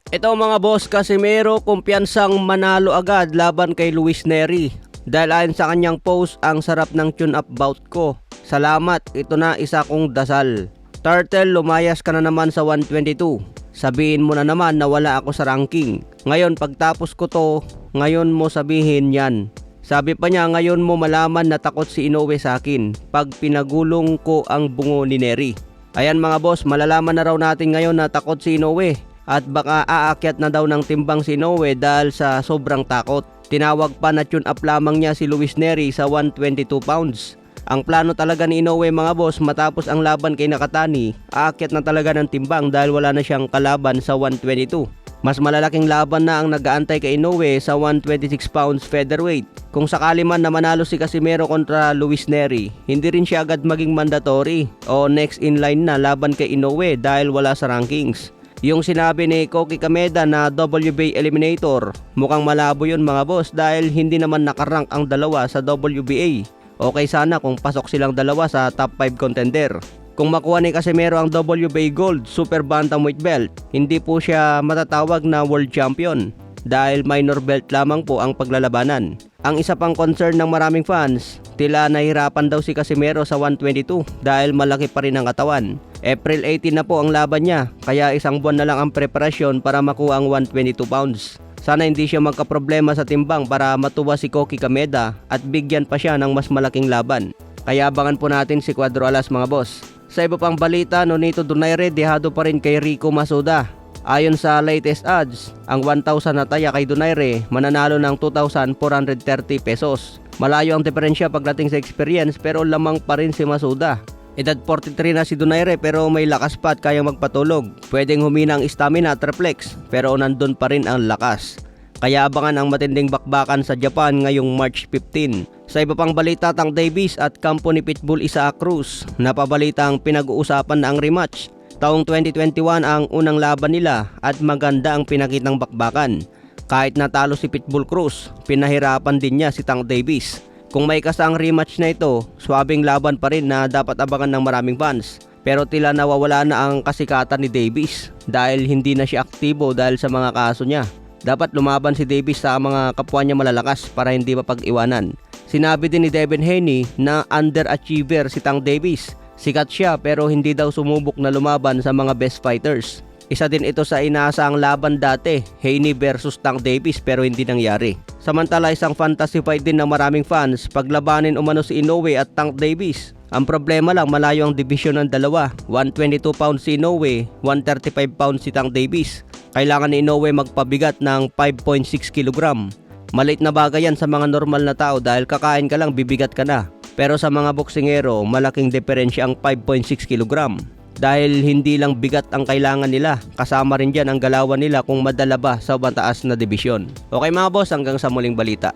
Ito mga boss, Casimero kumpiyansang manalo agad laban kay Luis Nery. Dahil ayon sa kanyang post, ang sarap ng tune up bout ko. Salamat, ito na isa kong dasal. Turtle, lumayas ka na naman sa 122. Sabihin mo na naman na wala ako sa ranking. Ngayon pagtapos ko to, ngayon mo sabihin yan. Sabi pa niya, ngayon mo malaman na takot si Inoue sa akin pag pinagulong ko ang bungo ni Nery. Ayan mga boss, malalaman na raw natin ngayon na takot si Inoue. At baka aakyat na daw ng timbang si Inoue dahil sa sobrang takot. Tinawag pa na tune up lamang niya si Luis Nery sa 122 pounds. Ang plano talaga ni Inoue mga boss, matapos ang laban kay Nakatani, aakyat na talaga ng timbang dahil wala na siyang kalaban sa 122. Mas malalaking laban na ang nag-aantay kay Inoue sa 126 pounds featherweight. Kung sakali man na manalo si Casimero kontra Luis Nery, hindi rin siya agad maging mandatory o next in line na laban kay Inoue dahil wala sa rankings. Yung sinabi ni Koki Kameda na WBA eliminator, mukhang malabo yun mga boss dahil hindi naman nakarank ang dalawa sa WBA. Okay sana kung pasok silang dalawa sa top 5 contender. Kung makuha ni Casimero ang WBA Gold Super Bantamweight Belt, hindi po siya matatawag na World Champion dahil minor belt lamang po ang paglalabanan. Ang isa pang concern ng maraming fans, tila nahirapan daw si Casimero sa 122 dahil malaki pa rin ang katawan. April 18 na po ang laban niya, kaya isang buwan na lang ang preparasyon para makuha ang 122 pounds. Sana hindi siya magkaproblema sa timbang para matuwa si Koki Kameda at bigyan pa siya ng mas malaking laban. Kaya abangan po natin si Cuadro Alas mga boss. Sa iba pang balita, Nonito Donaire dehado pa rin kay Rico Masuda. Ayon sa latest odds, ang 1,000 na taya kay Donaire mananalo ng 2,430 pesos. Malayo ang diferensya pagdating sa experience pero lamang pa rin si Masuda. Edad 43 na si Donaire pero may lakas pa at kayang magpatulog. Pwedeng humina ang stamina at reflex pero nandun pa rin ang lakas. Kaya abangan ang matinding bakbakan sa Japan ngayong March 15. Sa iba pang balita, Tank Davis at kampo ni Pitbull Isaac Cruz, napabalita ang pinag-uusapan na ang rematch. Taong 2021 ang unang laban nila at maganda ang pinakitang bakbakan. Kahit natalo si Pitbull Cruz, pinahirapan din niya si Tank Davis. Kung may kasaang rematch na ito, swabing laban pa rin na dapat abangan ng maraming fans. Pero tila nawawala na ang kasikatan ni Davis dahil hindi na siya aktibo dahil sa mga kaso niya. Dapat lumaban si Davis sa mga kapwa niya malalakas para hindi mapag-iwanan. Sinabi din ni Devin Haney na underachiever si Tank Davis. Sikat siya pero hindi daw sumubok na lumaban sa mga best fighters. Isa din ito sa inaasahang laban dati, Haney versus Tank Davis pero hindi nangyari. Samantala isang fantasy fight din ng maraming fans paglabanin umano si Inoue at Tank Davis. Ang problema lang malayo ang division ng dalawa, 122 pounds si Inoue, 135 pounds si Tank Davis. Kailangan ni Inoue magpabigat ng 5.6 kg. Maliit na bagay yan sa mga normal na tao dahil kakain ka lang bibigat ka na. Pero sa mga boksingero, malaking diferensya ang 5.6 kg. Dahil hindi lang bigat ang kailangan nila, kasama rin dyan ang galawan nila kung madala ba sa mataas na dibisyon. Okay mga boss, hanggang sa muling balita.